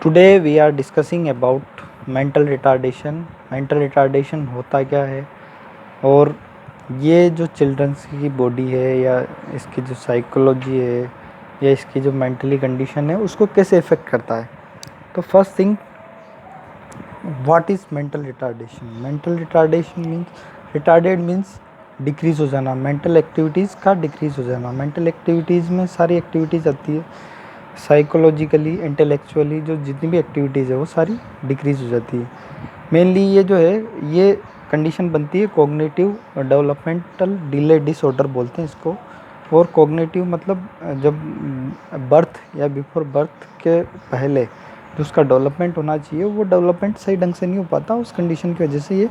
Today we are discussing about mental retardation. Mental retardation होता क्या है और ये जो चिल्ड्रंस की बॉडी है या इसकी जो साइकोलॉजी है या इसकी जो मेंटली कंडीशन है उसको कैसे इफ़ेक्ट करता है। तो first thing, what is mental retardation? Mental retardation means decrease हो जाना, मेंटल एक्टिविटीज़ का डिक्रीज़ हो जाना। मेंटल एक्टिविटीज़ में सारी एक्टिविटीज़ आती है, साइकोलॉजिकली इंटेलेक्चुअली जो जितनी भी एक्टिविटीज़ है वो सारी डिक्रीज़ हो जाती है। मेनली ये जो है ये कंडीशन बनती है कॉग्निटिव डेवलपमेंटल डिले डिसऑर्डर बोलते हैं इसको। और कॉग्निटिव मतलब जब बर्थ या बिफोर बर्थ के पहले जो उसका डेवलपमेंट होना चाहिए वो डेवलपमेंट सही ढंग से नहीं हो पाता, उस कंडीशन की वजह से ये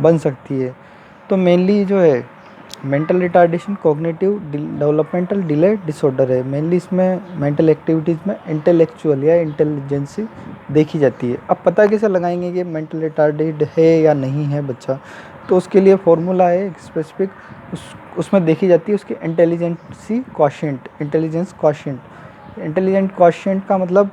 बन सकती है। तो मेनली जो है mental retardation cognitive developmental delay disorder है। मेनली इसमें मेंटल एक्टिविटीज़ में इंटेलेक्चुअल या इंटेलिजेंसी देखी जाती है। अब पता कैसे लगाएंगे कि मेंटल रिटार्डेड है या नहीं है बच्चा? तो उसके लिए फॉर्मूला है स्पेसिफिक, उसमें देखी जाती है उसकी intelligency quotient. Intelligence quotient, intelligent quotient का मतलब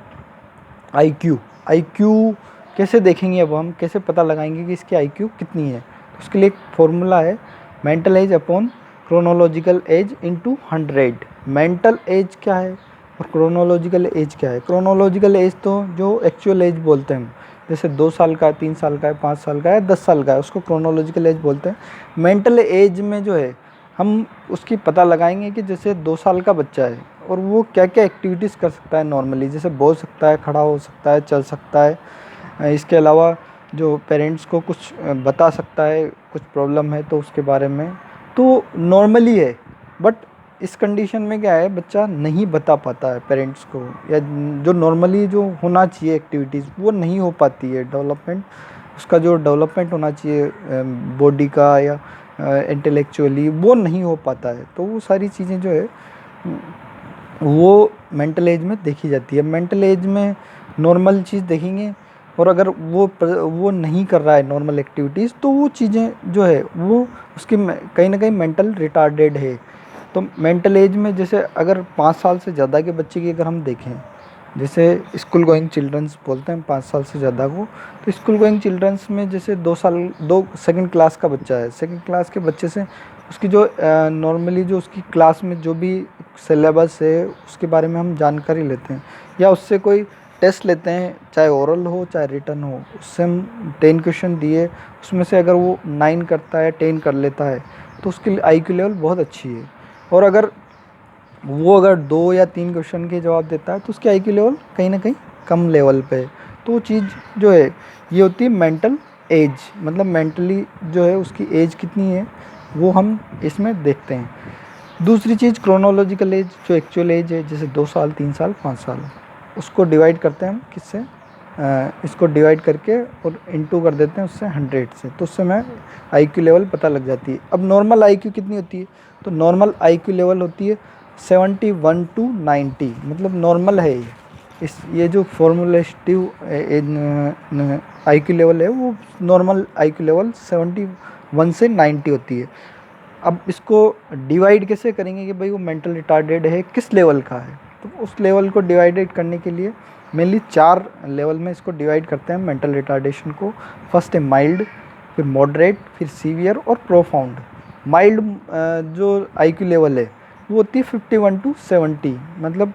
आईक्यू। आईक्यू कैसे देखेंगे? अब हम कैसे पता लगाएंगे कि इसकी आईक्यू कितनी है? तो उसके लिए एक फॉर्मूला है, mental as upon chronological age into 100। Mental as क्या है और क्रोनोलॉजिकल एज क्या है? क्रोनोलॉजिकल एज तो जो एक्चुअल एज बोलते हैं हम, जैसे 2 साल का, 3 साल का है, 5 साल का है, 10 साल का है, उसको क्रोनोलॉजिकल एज बोलते हैं। मेंटल एज में जो है हम उसकी पता लगाएंगे कि जैसे 2 साल का बच्चा है और वो क्या क्या एक्टिविटीज़ कर सकता है नॉर्मली, जैसे बोल सकता है, खड़ा हो सकता है, चल सकता है। इसके अलावा जो पेरेंट्स को कुछ बता सकता है, कुछ प्रॉब्लम है तो उसके बारे में, तो नॉर्मली है। बट इस कंडीशन में क्या है, बच्चा नहीं बता पाता है पेरेंट्स को, या जो नॉर्मली जो होना चाहिए एक्टिविटीज़ वो नहीं हो पाती है। डेवलपमेंट, उसका जो डेवलपमेंट होना चाहिए बॉडी का या इंटेलेक्चुअली, वो नहीं हो पाता है। तो वो सारी चीज़ें जो है वो मेंटल एज में देखी जाती है। मेंटल एज में नॉर्मल चीज़ देखेंगे और अगर वो नहीं कर रहा है नॉर्मल एक्टिविटीज़ तो वो चीज़ें जो है वो उसकी कहीं ना कहीं मेंटल रिटार्डेड है। तो मेंटल एज में जैसे अगर 5 साल से ज़्यादा के बच्चे की अगर हम देखें, जैसे स्कूल गोइंग चिल्ड्रंस बोलते हैं 5 साल से ज़्यादा को, तो स्कूल गोइंग चिल्ड्रंस में जैसे 2 सेकंड क्लास का बच्चा है, सेकंड क्लास के बच्चे से उसकी जो नॉर्मली जो उसकी क्लास में जो भी सिलेबस है उसके बारे में हम जानकारी लेते हैं, या उससे कोई टेस्ट लेते हैं, चाहे ओरल हो चाहे रिटन हो। उससे हम 10 क्वेश्चन दिए, उसमें से अगर वो 9 करता है, 10 कर लेता है तो उसकी आईक्यू लेवल बहुत अच्छी है। और अगर वो अगर 2 या 3 क्वेश्चन के जवाब देता है तो उसकी आईक्यू लेवल कहीं ना कहीं कम लेवल पे है। तो वो चीज़ जो है ये होती है मेंटल एज, मतलब मेंटली जो है उसकी एज कितनी है वो हम इसमें देखते हैं। दूसरी चीज़ क्रोनोलॉजिकल एज, जो एक्चुअल एज है, जैसे 2 साल, 3 साल, 5 साल, उसको डिवाइड करते हैं हम किससे? इसको डिवाइड करके और इनटू कर देते हैं उससे 100 से, तो उससे हमें आईक्यू लेवल पता लग जाती है। अब नॉर्मल आईक्यू कितनी होती है? तो नॉर्मल आईक्यू लेवल होती है 71 टू 90, मतलब नॉर्मल है ये जो फॉर्मुलेटिव आईक्यू लेवल है वो नॉर्मल आईक्यू लेवल 71 से 90 होती है। अब इसको डिवाइड कैसे करेंगे कि भाई वो मेंटल रिटार्डेड है किस लेवल का है? तो उस लेवल को डिवाइडेड करने के लिए मेनली 4 लेवल में इसको डिवाइड करते हैं मेंटल रिटार्डेशन को। फर्स्ट है माइल्ड, फिर मॉडरेट, फिर सीवियर और प्रोफाउंड। माइल्ड जो आईक्यू लेवल है वो होती है 51 टू 70, मतलब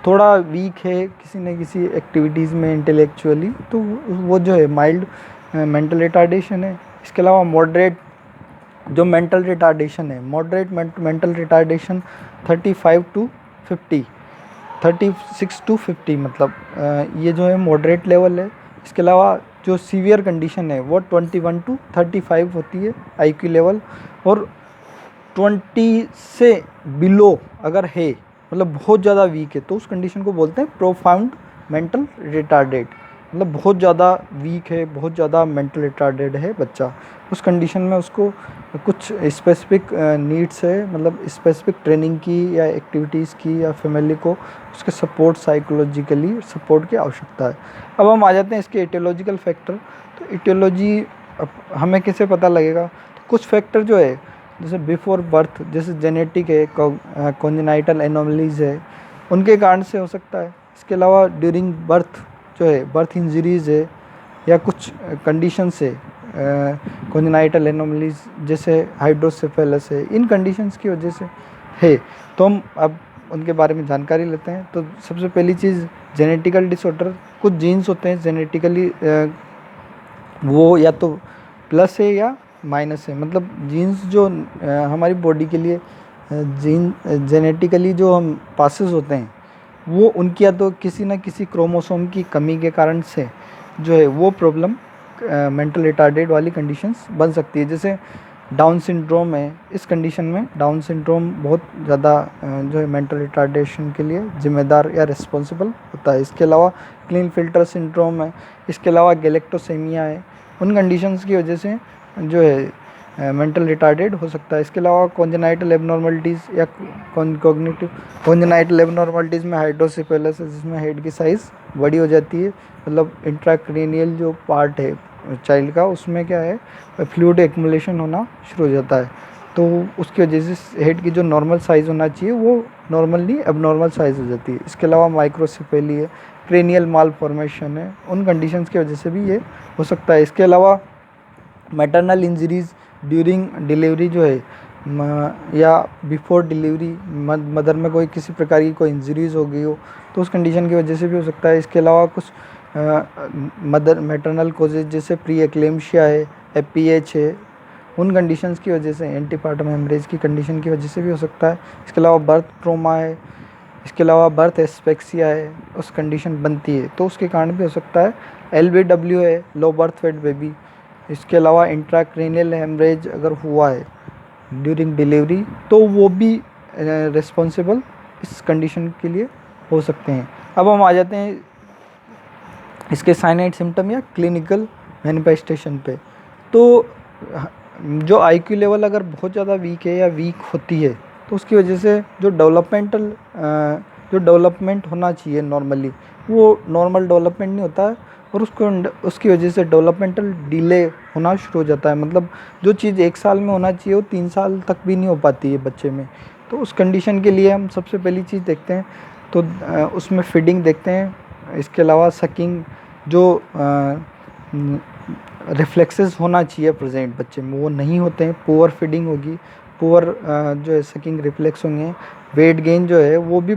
थोड़ा वीक है किसी न किसी एक्टिविटीज़ में इंटेलेक्चुअली, तो वो जो है माइल्ड मेंटल रिटार्डेशन है। इसके अलावा मॉडरेट जो मेंटल रिटार्डेशन है, moderate mental retardation 35 to 50, 36 to 50, मतलब ये जो है मॉडरेट लेवल है। इसके अलावा जो सीवियर कंडीशन है वो 21 टू 35 होती है आईक्यू लेवल, और 20 से बिलो अगर है, मतलब बहुत ज़्यादा वीक है, तो उस कंडीशन को बोलते हैं प्रोफाउंड मेंटल रिटार्डेड। मतलब बहुत ज़्यादा वीक है, बहुत ज़्यादा मेंटल रिटार्डेड है बच्चा, उस कंडीशन में उसको कुछ स्पेसिफिक नीड्स है, मतलब स्पेसिफिक ट्रेनिंग की या एक्टिविटीज़ की या फैमिली को उसके सपोर्ट, साइकोलॉजिकली सपोर्ट की आवश्यकता है। अब हम आ जाते हैं इसके एटियोलॉजिकल फैक्टर। तो एटियोलॉजी हमें कैसे पता लगेगा? तो कुछ फैक्टर जो है जैसे बिफोर बर्थ, जैसे जेनेटिक है, कॉन्जेनाइटल एनोमलीज है, उनके कारण से हो सकता है। इसके अलावा ड्यूरिंग बर्थ जो है बर्थ इंजरीज़ है या कुछ कंडीशंस है, कॉन्जेनाइटल एनोमलीज जैसे हाइड्रोसेफेलस है, इन कंडीशंस की वजह से है। तो हम अब उनके बारे में जानकारी लेते हैं। तो सबसे पहली चीज़ जेनेटिकल डिसऑर्डर। कुछ जीन्स होते हैं जेनेटिकली, वो या तो प्लस है या माइनस है, मतलब जीन्स जो हमारी बॉडी के लिए जेनेटिकली जो हम पासेस होते हैं वो उनकी या तो किसी न किसी क्रोमोसोम की कमी के कारण से जो है वो प्रॉब्लम मेंटल रिटार्डेड वाली कंडीशंस बन सकती है। जैसे डाउन सिंड्रोम है, इस कंडीशन में डाउन सिंड्रोम बहुत ज़्यादा जो है मेंटल रिटार्डेशन के लिए जिम्मेदार या रिस्पॉन्सिबल होता है। इसके अलावा क्लीन फिल्टर सिंड्रोम है, इसके अलावा गैलेक्टोसेमिया है, उन कंडीशंस की वजह से जो है मेंटल रिटार्डेड हो सकता है। इसके अलावा कॉन्जेनाइटल एबनॉर्मलिटीज़ या कॉग्निटिव कॉन्जेनाइटल एबनॉर्मलिटीज़ में हाइड्रोसेफेलस है, जिसमें हेड की साइज़ बड़ी हो जाती है, मतलब इंट्राक्रेनियल जो पार्ट है चाइल्ड का उसमें क्या है फ्लूइड एक्युमुलेशन होना शुरू हो जाता है। तो उसकी वजह से हेड की जो नॉर्मल साइज़ होना चाहिए वो नॉर्मल नहीं एबनॉर्मल साइज़ हो जाती है। इसके अलावा माइक्रोसेफेली है, क्रेनियल माल फॉर्मेशन है, उन कंडीशंस की वजह से भी ये हो सकता है। इसके अलावा मैटरनल इंजरीज़ ड्यूरिंग डिलीवरी जो है या बिफोर डिलीवरी मदर में कोई किसी प्रकार की कोई इंजरीज़ हो गई हो तो उस कंडीशन की वजह से भी हो सकता है। इसके अलावा कुछ मदर मैटरनल कोजेज जैसे प्री एक्लेम्शिया है, एपीएच है, उन कंडीशंस की वजह से, एंटीपार्टम हेमरेज की कंडीशन की वजह से भी हो सकता है। इसके अलावा बर्थ ट्रोमा है, इसके अलावा बर्थ एस्पेक्सिया है, उस कंडीशन बनती है तो उसके कारण भी हो सकता है। LBW है, लो बर्थ वेट बेबी। इसके अलावा इंट्राक्रेनियल हेमरेज अगर हुआ है ड्यूरिंग डिलीवरी तो वो भी रिस्पॉन्सिबल इस कंडीशन के लिए हो सकते हैं। अब हम आ जाते हैं इसके साइनाइड सिम्टम या क्लिनिकल मैनिफेस्टेशन पे। तो जो IQ लेवल अगर बहुत ज़्यादा वीक है या वीक होती है तो उसकी वजह से जो डेवलपमेंट होना चाहिए नॉर्मली वो नॉर्मल डेवलपमेंट नहीं होता है और उसकी वजह से डेवलपमेंटल डिले होना शुरू हो जाता है। मतलब जो चीज़ 1 साल में होना चाहिए वो 3 साल तक भी नहीं हो पाती है बच्चे में। तो उस कंडीशन के लिए हम सबसे पहली चीज़ देखते हैं तो उसमें फीडिंग देखते हैं। इसके अलावा सकिंग जो रिफ्लेक्सेस होना चाहिए प्रेजेंट बच्चे में वो नहीं होते हैं, पुअर फीडिंग होगी, पुअर जो है सकिंग रिफ्लेक्स होंगे, वेट गेन जो है वो भी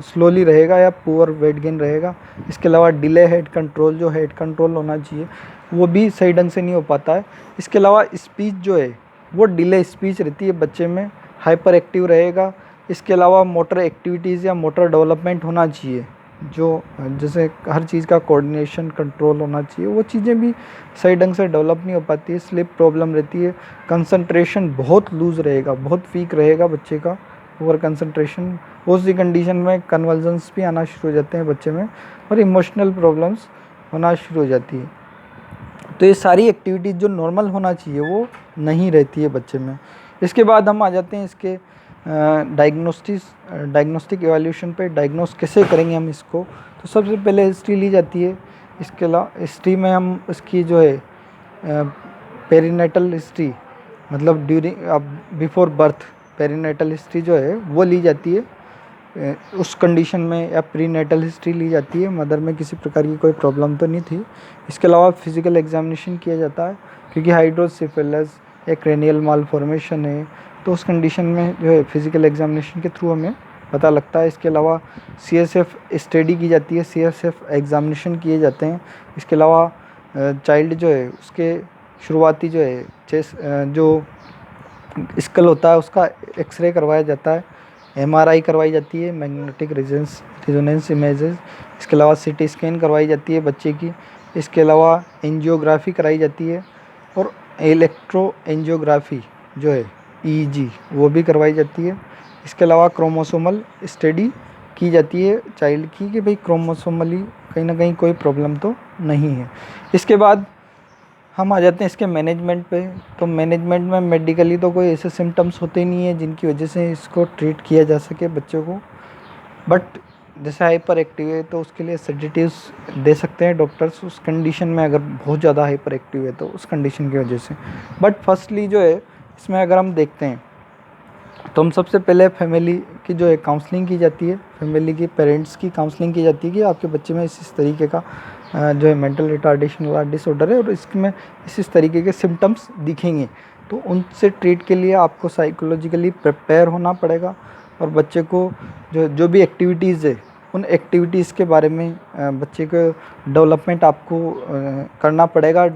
स्लोली रहेगा या पुअर वेट गेन रहेगा। इसके अलावा डिले हेड कंट्रोल, जो हेड कंट्रोल होना चाहिए वो भी सही ढंग से नहीं हो पाता है। इसके अलावा स्पीच जो है वो डिले स्पीच रहती है बच्चे में, हाइपर एक्टिव रहेगा। इसके अलावा मोटर एक्टिविटीज़ या मोटर डेवलपमेंट होना चाहिए, जो जैसे हर चीज़ का कोऑर्डिनेशन कंट्रोल होना चाहिए, वो चीज़ें भी सही ढंग से डेवलप नहीं हो पाती है, स्लिप प्रॉब्लम रहती है। कंसंट्रेशन बहुत लूज़ रहेगा, बहुत वीक रहेगा बच्चे का, ओवर कंसंट्रेशन। उसी कंडीशन में कन्वल्जन्स भी आना शुरू हो जाते हैं बच्चे में और इमोशनल प्रॉब्लम्स होना शुरू हो जाती है। तो ये सारी एक्टिविटीज़ जो नॉर्मल होना चाहिए वो नहीं रहती है बच्चे में। इसके बाद हम आ जाते हैं इसके डायग्नोस्टिक एवैल्यूएशन पे। डायग्नोस कैसे करेंगे हम इसको, तो सबसे पहले हिस्ट्री ली जाती है। इसके अलावा हिस्ट्री में हम इसकी जो है पेरीनेटल हिस्ट्री, मतलब बिफोर बर्थ पेरीनेटल हिस्ट्री जो है वो ली जाती है उस कंडीशन में, या प्रीनेटल हिस्ट्री ली जाती है, मदर में किसी प्रकार की कोई प्रॉब्लम तो नहीं थी। इसके अलावा फिजिकल एग्जामिनेशन किया जाता है, क्योंकि हाइड्रोसेफेलस या क्रेनियल मालफॉर्मेशन है तो उस कंडीशन में जो है फिजिकल एग्जामिनेशन के थ्रू हमें पता लगता है। इसके अलावा CSF स्टडी की जाती है, CSF एग्जामिनेशन किए जाते हैं। इसके अलावा चाइल्ड जो है उसके शुरुआती जो है चेस्ट जो स्कल होता है उसका एक्सरे करवाया जाता है, MRI करवाई जाती है, मैग्नेटिक रेजोनेंस इमेजेस। इसके अलावा CT स्कैन करवाई जाती है बच्चे की। इसके अलावा एंजियोग्राफी कराई जाती है और इलेक्ट्रो एंजियोग्राफी जो है EEG वो भी करवाई जाती है। इसके अलावा क्रोमोसोमल स्टडी की जाती है चाइल्ड की कि भाई क्रोमोसोमली कहीं ना कहीं कोई प्रॉब्लम तो नहीं है। इसके बाद हम आ जाते हैं इसके मैनेजमेंट पे। तो मैनेजमेंट में मेडिकली तो कोई ऐसे सिम्टम्स होते नहीं है जिनकी वजह से इसको ट्रीट किया जा सके बच्चों को, बट जैसे हाइपर एक्टिव है तो उसके लिए सेडेटिव्स दे सकते हैं डॉक्टर्स उस कंडीशन में, अगर बहुत ज़्यादा हाइपर एक्टिव है तो उस कंडीशन की वजह से। बट फर्स्टली जो है इसमें अगर हम देखते हैं तो हम सबसे पहले फैमिली की जो है काउंसलिंग की जाती है, फैमिली की पेरेंट्स की काउंसलिंग की जाती है कि आपके बच्चे में इस तरीके का जो है मेंटल रिटार्डेशन वाला डिसऑर्डर है और इसमें इस तरीके के सिम्टम्स दिखेंगे। तो उनसे ट्रीट के लिए आपको साइकोलॉजिकली प्रिपेयर होना पड़ेगा और बच्चे को जो भी एक्टिविटीज़ है उन एक्टिविटीज़ के बारे में बच्चे को डेवलपमेंट आपको करना पड़ेगा,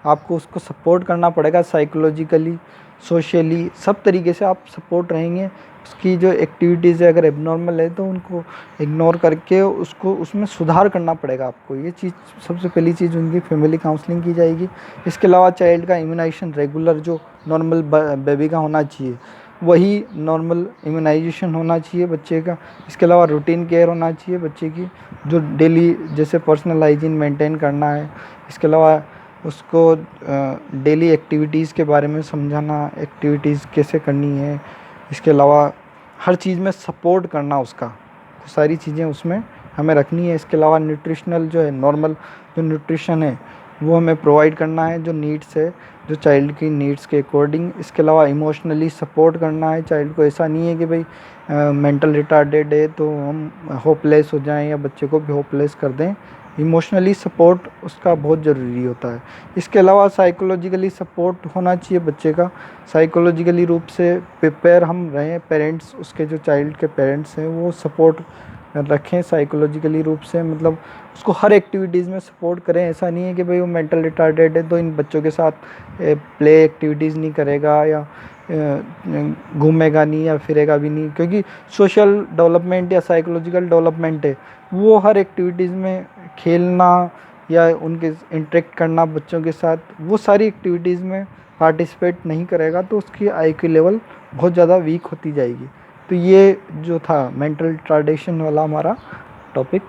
आपको उसको सपोर्ट करना पड़ेगा साइकोलॉजिकली, सोशली, सब तरीके से आप सपोर्ट रहेंगे। उसकी जो एक्टिविटीज़ है अगर एबनॉर्मल है तो उनको इग्नोर करके उसको उसमें सुधार करना पड़ेगा आपको। ये चीज़ सबसे पहली चीज़ उनकी फैमिली काउंसलिंग की जाएगी। इसके अलावा चाइल्ड का इम्यूनाइजेशन रेगुलर जो नॉर्मल बेबी का होना चाहिए वही नॉर्मल इम्यूनाइजेशन होना चाहिए बच्चे का। इसके अलावा रूटीन केयर होना चाहिए बच्चे की, जो डेली जैसे पर्सनल हाइजीन मेंटेन करना है। इसके अलावा उसको डेली एक्टिविटीज़ के बारे में समझाना, एक्टिविटीज़ कैसे करनी है। इसके अलावा हर चीज़ में सपोर्ट करना उसका, सारी चीज़ें उसमें हमें रखनी है। इसके अलावा न्यूट्रिशनल जो है नॉर्मल जो न्यूट्रिशन है वो हमें प्रोवाइड करना है, जो नीड्स है जो चाइल्ड की नीड्स के अकॉर्डिंग। इसके अलावा इमोशनली सपोर्ट करना है चाइल्ड को। ऐसा नहीं है कि भाई मेंटल रिटार्डेड है तो हम होपलेस हो जाएं या बच्चे को भी होपलेस कर दें। इमोशनली सपोर्ट उसका बहुत ज़रूरी होता है। इसके अलावा साइकोलॉजिकली सपोर्ट होना चाहिए बच्चे का। साइकोलॉजिकली रूप से प्रिपेयर हम रहें, पेरेंट्स उसके जो चाइल्ड के पेरेंट्स हैं वो सपोर्ट रखें साइकोलॉजिकली रूप से, मतलब उसको हर एक्टिविटीज़ में सपोर्ट करें। ऐसा नहीं है कि भाई वो मेंटल रिटार्डेड है तो इन बच्चों के साथ प्ले एक्टिविटीज़ नहीं करेगा या घूमेगा नहीं या फिरेगा भी नहीं, क्योंकि सोशल डेवलपमेंट या साइकोलॉजिकल डेवलपमेंट है वो हर एक्टिविटीज़ में खेलना या उनके इंटरेक्ट करना बच्चों के साथ, वो सारी एक्टिविटीज़ में पार्टिसिपेट नहीं करेगा तो उसकी आईक्यू लेवल बहुत ज़्यादा वीक होती जाएगी। तो ये जो था मेंटल रिटार्डेशन वाला हमारा टॉपिक